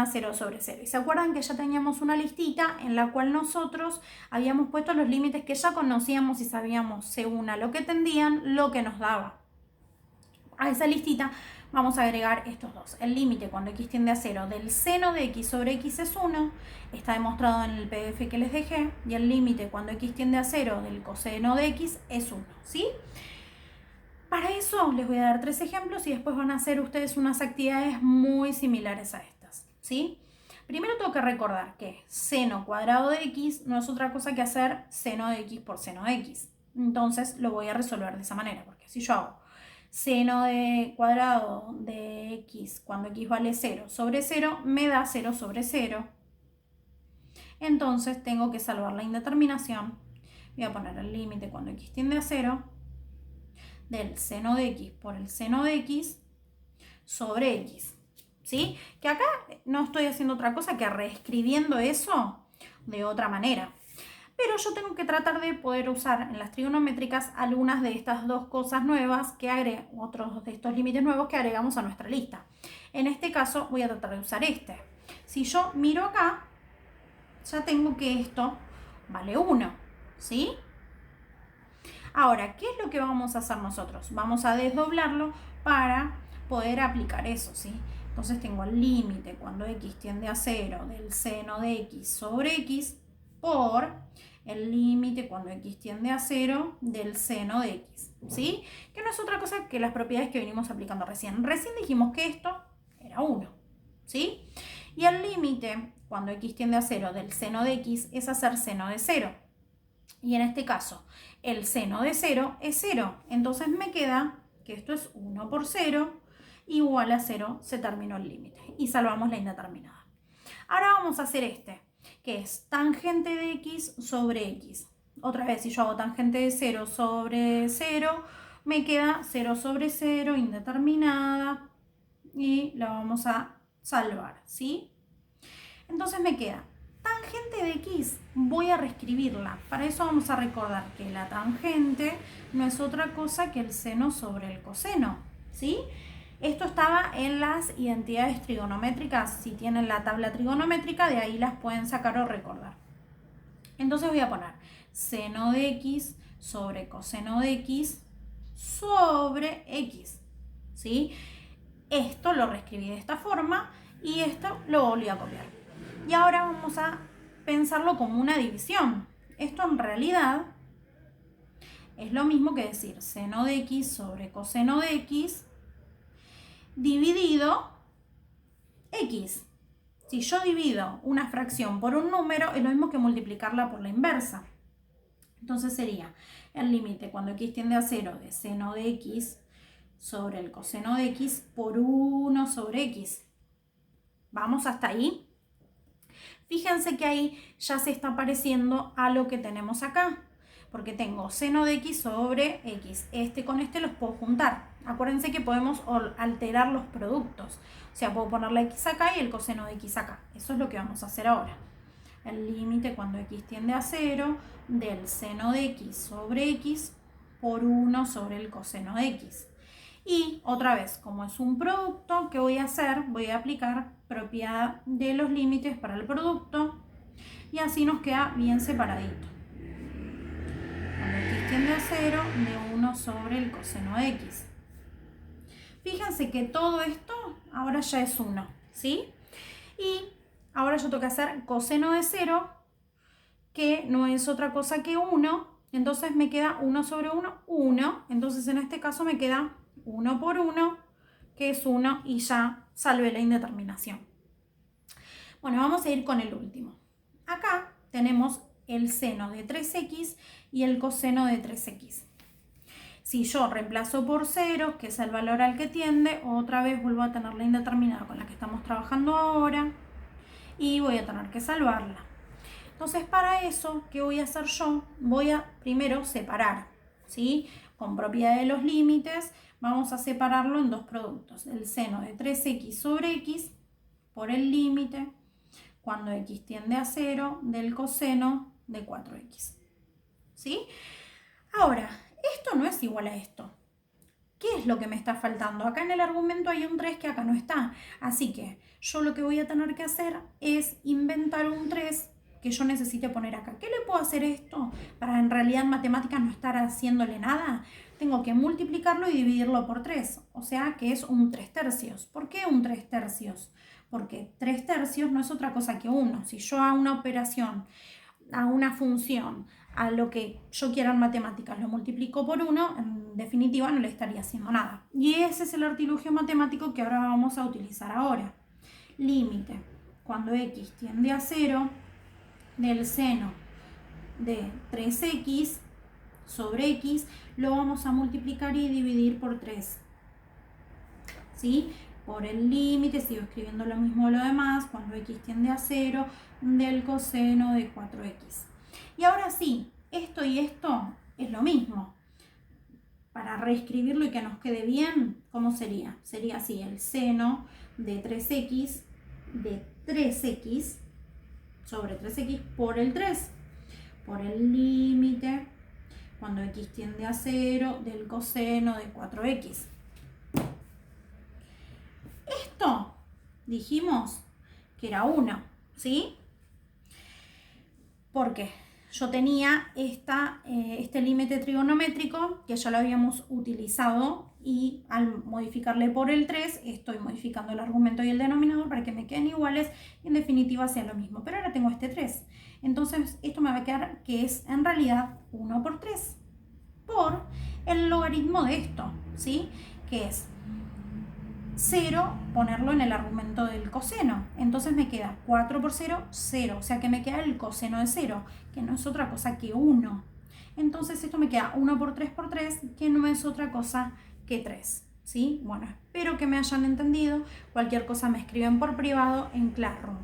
da 0 sobre 0. Y se acuerdan que ya teníamos una listita en la cual nosotros habíamos puesto los límites que ya conocíamos y sabíamos según a lo que tendían, lo que nos daba. A esa listita vamos a agregar estos dos. El límite cuando x tiende a 0 del seno de x sobre x es 1, está demostrado en el PDF que les dejé, y el límite cuando x tiende a 0 del coseno de x es 1, ¿sí? Para eso les voy a dar 3 ejemplos y después van a hacer ustedes unas actividades muy similares a estas, ¿sí? Primero tengo que recordar que seno cuadrado de x no es otra cosa que hacer seno de x por seno de x. Entonces lo voy a resolver de esa manera, porque si yo hago seno de cuadrado de x cuando x vale 0 sobre 0, me da 0 sobre 0. Entonces tengo que salvar la indeterminación. Voy a poner el límite cuando x tiende a 0 del seno de x por el seno de x sobre x, ¿sí? Que acá no estoy haciendo otra cosa que reescribiendo eso de otra manera. Pero yo tengo que tratar de poder usar en las trigonométricas algunas de estas dos cosas nuevas que agregan, otros de estos límites nuevos que agregamos a nuestra lista. En este caso voy a tratar de usar este. Si yo miro acá, ya tengo que esto vale 1, ¿sí? Ahora, ¿qué es lo que vamos a hacer nosotros? Vamos a desdoblarlo para poder aplicar eso, ¿sí? Entonces tengo el límite cuando x tiende a 0 del seno de x sobre x por el límite cuando x tiende a 0 del seno de x, ¿sí? Que no es otra cosa que las propiedades que venimos aplicando recién. Recién dijimos que esto era 1, ¿sí? Y el límite cuando x tiende a 0 del seno de x es hacer seno de 0. Y en este caso, el seno de 0 es 0. Entonces me queda que esto es 1 por 0 igual a 0, se terminó el límite. Y salvamos la indeterminada. Ahora vamos a hacer este, que es tangente de x sobre x. Otra vez, si yo hago tangente de 0 sobre 0, me queda 0 sobre 0, indeterminada. Y la vamos a salvar, ¿sí? Entonces me queda tangente de x, voy a reescribirla. Para eso vamos a recordar que la tangente no es otra cosa que el seno sobre el coseno, ¿sí? Esto estaba en las identidades trigonométricas. Si tienen la tabla trigonométrica, de ahí las pueden sacar o recordar. Entonces voy a poner seno de x sobre coseno de x sobre x, ¿sí? Esto lo reescribí de esta forma y esto lo volví a copiar. Y ahora vamos a pensarlo como una división. Esto en realidad es lo mismo que decir seno de x sobre coseno de x dividido x. Si yo divido una fracción por un número, es lo mismo que multiplicarla por la inversa. Entonces sería el límite cuando x tiende a 0 de seno de x sobre el coseno de x por 1 sobre x. ¿Vamos hasta ahí? Fíjense que ahí ya se está pareciendo a lo que tenemos acá, porque tengo seno de x sobre x. Este con este los puedo juntar. Acuérdense que podemos alterar los productos. O sea, puedo poner la x acá y el coseno de x acá. Eso es lo que vamos a hacer ahora. El límite cuando x tiende a 0 del seno de x sobre x por 1 sobre el coseno de x. Y otra vez, como es un producto, ¿qué voy a hacer? Voy a aplicar propiedad de los límites para el producto y así nos queda bien separadito. Cuando x tiende a 0, de 1 sobre el coseno de x. Fíjense que todo esto ahora ya es 1, ¿sí? Y ahora yo tengo que hacer coseno de 0, que no es otra cosa que 1. Entonces me queda 1 sobre 1, 1. Entonces en este caso me queda 1 por 1, que es 1, y ya salvé la indeterminación. Bueno, vamos a ir con el último. Acá tenemos el seno de 3x y el coseno de 3x. Si yo reemplazo por 0, que es el valor al que tiende, otra vez vuelvo a tener la indeterminada con la que estamos trabajando ahora y voy a tener que salvarla. Entonces, para eso, ¿qué voy a hacer yo? Voy a primero separar, ¿sí? Con propiedad de los límites, vamos a separarlo en dos productos. El seno de 3x sobre x por el límite cuando x tiende a 0 del coseno de 4x, ¿sí? Ahora, esto no es igual a esto. ¿Qué es lo que me está faltando? Acá en el argumento hay un 3 que acá no está. Así que yo lo que voy a tener que hacer es inventar un 3 que yo necesite poner acá. ¿Qué le puedo hacer esto para en realidad en matemáticas no estar haciéndole nada? Tengo que multiplicarlo y dividirlo por 3. O sea que es un 3 tercios. ¿Por qué un 3 tercios? Porque 3 tercios no es otra cosa que 1. Si yo hago una operación, a una función, a lo que yo quiera en matemáticas, lo multiplico por 1, en definitiva no le estaría haciendo nada. Y ese es el artilugio matemático que ahora vamos a utilizar ahora. Límite. Cuando x tiende a 0, del seno de 3x sobre x, lo vamos a multiplicar y dividir por 3. ¿Sí? Por el límite, sigo escribiendo lo mismo de lo demás, cuando x tiende a 0, del coseno de 4x. Y ahora sí, esto y esto es lo mismo. Para reescribirlo y que nos quede bien, ¿cómo sería? Sería así, el seno de 3x sobre 3x por el 3, por el límite, cuando x tiende a 0, del coseno de 4x. Esto dijimos que era 1, ¿sí? Porque yo tenía este límite trigonométrico que ya lo habíamos utilizado y al modificarle por el 3 estoy modificando el argumento y el denominador para que me queden iguales y en definitiva sea lo mismo. Pero ahora tengo este 3. Entonces esto me va a quedar que es en realidad 1 por 3 por el logaritmo de esto, ¿sí? Que es 0, ponerlo en el argumento del coseno. Entonces me queda 4 por 0, 0. O sea que me queda el coseno de 0, que no es otra cosa que 1. Entonces esto me queda 1 por 3 por 3, que no es otra cosa que 3. ¿Sí? Bueno, espero que me hayan entendido. Cualquier cosa me escriben por privado en Classroom.